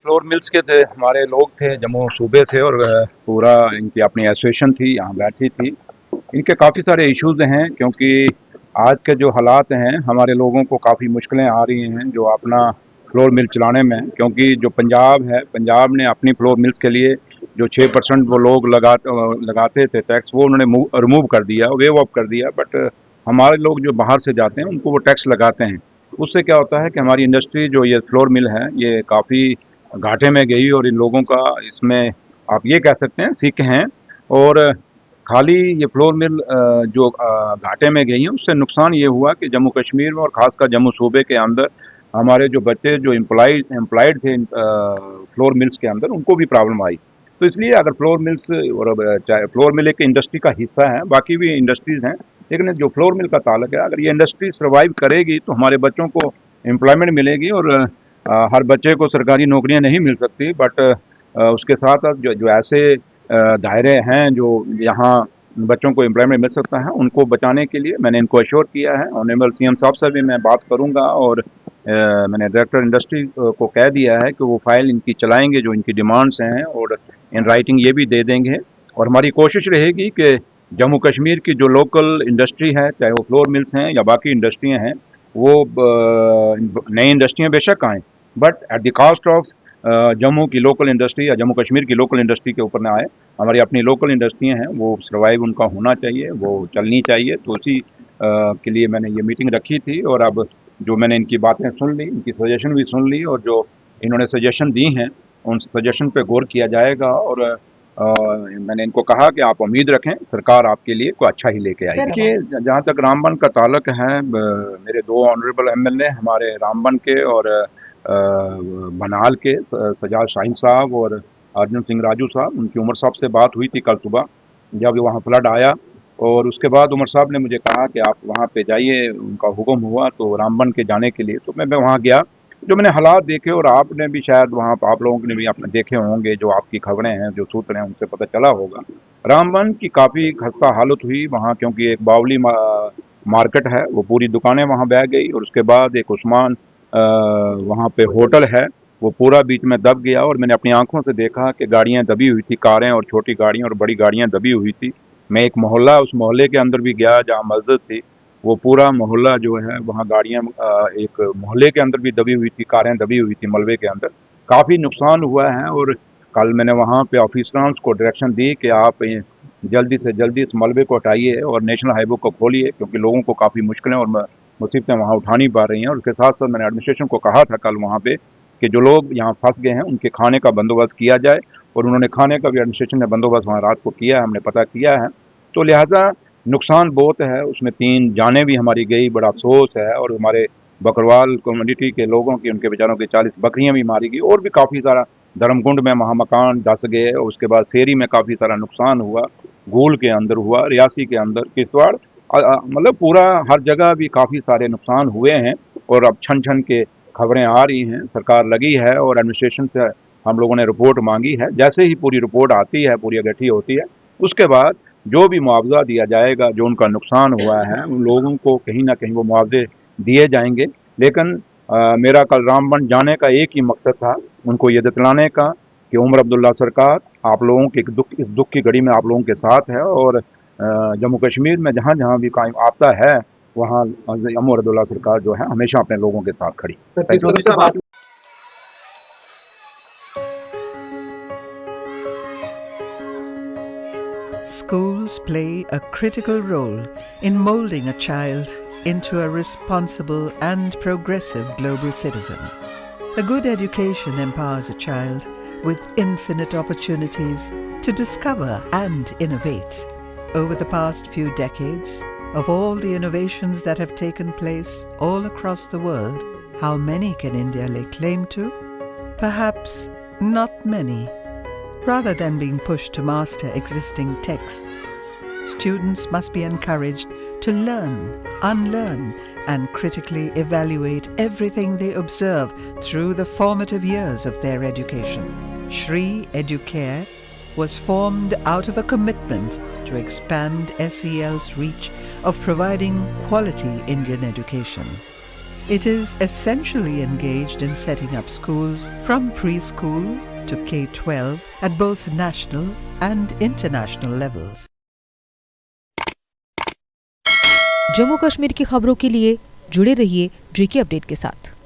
Flour mills के थे, हमारे लोग थे जम्मू सूबे से और पूरा इनकी अपनी एसोसिएशन थी, यहाँ बैठी थी। इनके काफ़ी सारे इश्यूज़ हैं क्योंकि आज के जो हालात हैं हमारे लोगों को काफ़ी मुश्किलें आ रही हैं जो अपना फ्लोर मिल चलाने में, क्योंकि जो पंजाब है, पंजाब ने अपनी फ्लोर मिल्स के लिए जो 6% वो लोग लगाते थे टैक्स, वो उन्होंने रिमूव कर दिया, वेव ऑफ कर दिया। बट हमारे लोग जो बाहर से जाते हैं उनको वो टैक्स लगाते हैं। उससे क्या होता है कि हमारी इंडस्ट्री जो ये फ्लोर मिल है ये काफ़ी घाटे में गई और इन लोगों का इसमें आप ये कह सकते हैं सीख हैं। और खाली ये फ्लोर मिल जो घाटे में गई हैं उससे नुकसान ये हुआ कि जम्मू कश्मीर में और ख़ासकर जम्मू सूबे के अंदर हमारे जो बच्चे जो एम्प्लॉयड थे फ्लोर मिल्स के अंदर उनको भी प्रॉब्लम आई। तो इसलिए अगर फ्लोर मिल्स और चाहे फ्लोर मिल एक इंडस्ट्री का हिस्सा है, बाकी भी इंडस्ट्रीज़ हैं, लेकिन जो फ्लोर मिल का ताल्लुक है, अगर ये इंडस्ट्री सर्वाइव करेगी तो हमारे बच्चों को एम्प्लॉयमेंट मिलेगी। और हर बच्चे को सरकारी नौकरियां नहीं मिल सकती, बट उसके साथ साथ जो ऐसे दायरे हैं जो यहाँ बच्चों को एम्प्लॉयमेंट मिल सकता है उनको बचाने के लिए मैंने इनको अश्योर किया है। ऑनरेबल सीएम साहब से भी मैं बात करूंगा और मैंने डायरेक्टर इंडस्ट्री को कह दिया है कि वो फाइल इनकी चलाएंगे जो इनकी डिमांड्स हैं, और इन राइटिंग ये भी दे देंगे। और हमारी कोशिश रहेगी कि जम्मू कश्मीर की जो लोकल इंडस्ट्री है, चाहे वो फ्लोर मिल्स हैं या बाकी इंडस्ट्रियाँ हैं, वो नई इंडस्ट्रियाँ बेशक आएँ, but at the cost of Jammu की लोकल इंडस्ट्री या जम्मू कश्मीर की लोकल इंडस्ट्री के ऊपर ना आए। हमारी अपनी लोकल इंडस्ट्रियाँ हैं वो सर्वाइव उनका होना चाहिए, वो चलनी चाहिए। तो उसी के लिए मैंने ये मीटिंग रखी थी। और अब जो मैंने इनकी बातें सुन ली, इनकी सजेशन भी सुन ली, और जो इन्होंने सजेशन दी हैं उन सजेशन पे गौर किया जाएगा। और मैंने इनको कहा कि आप उम्मीद रखें, सरकार आपके लिए कोई अच्छा ही लेके आएगी। देखिए, जहाँ तक रामबन का ताल्लुक है, मेरे दो ऑनरेबल एमएलए हमारे रामबन के और बनाल के सजाद शाहीन साहब और अर्जुन सिंह राजू साहब, उनकी उमर साहब से बात हुई थी कल सुबह जब वहाँ फ्लड आया। और उसके बाद उमर साहब ने मुझे कहा कि आप वहाँ पे जाइए, उनका हुक्म हुआ तो रामबन के जाने के लिए। तो मैं वहाँ गया, जो मैंने हालात देखे, और आपने भी शायद वहाँ पर आप लोगों ने भी आपने देखे होंगे, जो आपकी खबरें हैं, जो सूत्र हैं, उनसे पता चला होगा। रामबन की काफ़ी खस्ता हालत हुई वहाँ, क्योंकि एक बावली मार्केट है, वो पूरी दुकानें वहाँ बह गई। और उसके बाद एक उस्मान वहाँ पे होटल है, वो पूरा बीच में दब गया। और मैंने अपनी आंखों से देखा कि गाड़ियाँ दबी हुई थी, कारें और छोटी गाड़ियाँ और बड़ी गाड़ियाँ दबी हुई थी। मैं एक मोहल्ला, उस मोहल्ले के अंदर भी गया जहाँ मस्जिद थी, वो पूरा मोहल्ला जो है वहाँ गाड़ियाँ एक मोहल्ले के अंदर भी दबी हुई थी, कारें दबी हुई थी मलबे के अंदर। काफ़ी नुकसान हुआ है। और कल मैंने वहाँ पे ऑफिसरान को डायरेक्शन दी कि आप जल्दी से जल्दी इस मलबे को हटाइए और नेशनल हाईवे को खोलिए, क्योंकि लोगों को काफ़ी मुश्किलें और मुसीबतें वहाँ उठा नहीं पा रही हैं। और उसके साथ साथ मैंने एडमिनिस्ट्रेशन को कहा था कल वहाँ पे कि जो लोग यहाँ फंस गए हैं उनके खाने का बंदोबस्त किया जाए। और उन्होंने खाने का भी एडमिनिस्ट्रेशन ने बंदोबस्त वहाँ रात को किया है, हमने पता किया है। तो लिहाजा नुकसान बहुत है, उसमें 3 जानें भी हमारी गई, बड़ा अफसोस है। और हमारे बकरवाल कम्युनिटी के लोगों की, उनके बेचारों की 40 बकरियाँ भी मारी गई, और भी काफ़ी सारा धर्मकुंड में वहाँ मकान धस गए। और उसके बाद सेरी में काफ़ी सारा नुकसान हुआ, गूल के अंदर हुआ, रियासी के अंदर, किश्तवाड़, मतलब पूरा हर जगह भी काफ़ी सारे नुकसान हुए हैं। और अब छन छन के खबरें आ रही हैं, सरकार लगी है और एडमिनिस्ट्रेशन से हम लोगों ने रिपोर्ट मांगी है। जैसे ही पूरी रिपोर्ट आती है, पूरी इकट्ठी होती है, उसके बाद जो भी मुआवजा दिया जाएगा, जो उनका नुकसान हुआ है, उन लोगों को कहीं ना कहीं वो मुआवजे दिए जाएंगे। लेकिन मेरा कल रामबन जाने का एक ही मकसद था, उनको ये दिलाने का कि उमर अब्दुल्ला सरकार आप लोगों के इस दुख की घड़ी में आप लोगों के साथ है। और जम्मू कश्मीर में जहाँ जहाँ भी कायम आपदा है, वहाँ उमर अब्दुल्ला सरकार जो है हमेशा अपने लोगों के साथ खड़ी। सर किस तरह से बात Schools play a critical role in molding a child into a responsible and progressive global citizen. A good education empowers a child with infinite opportunities to discover and innovate. Over the past few decades, of all the innovations that have taken place all across the world, how many can India lay claim to? Perhaps not many. Rather than being pushed to master existing texts, students must be encouraged to learn, unlearn, and critically evaluate everything they observe through the formative years of their education. Shri Educare was formed out of a commitment to expand SEL's reach of providing quality Indian education. It is essentially engaged in setting up schools from preschool to K-12 at both national and international levels. Jammu Kashmir की खबरों के लिए जुड़े रहिए JK update के साथ।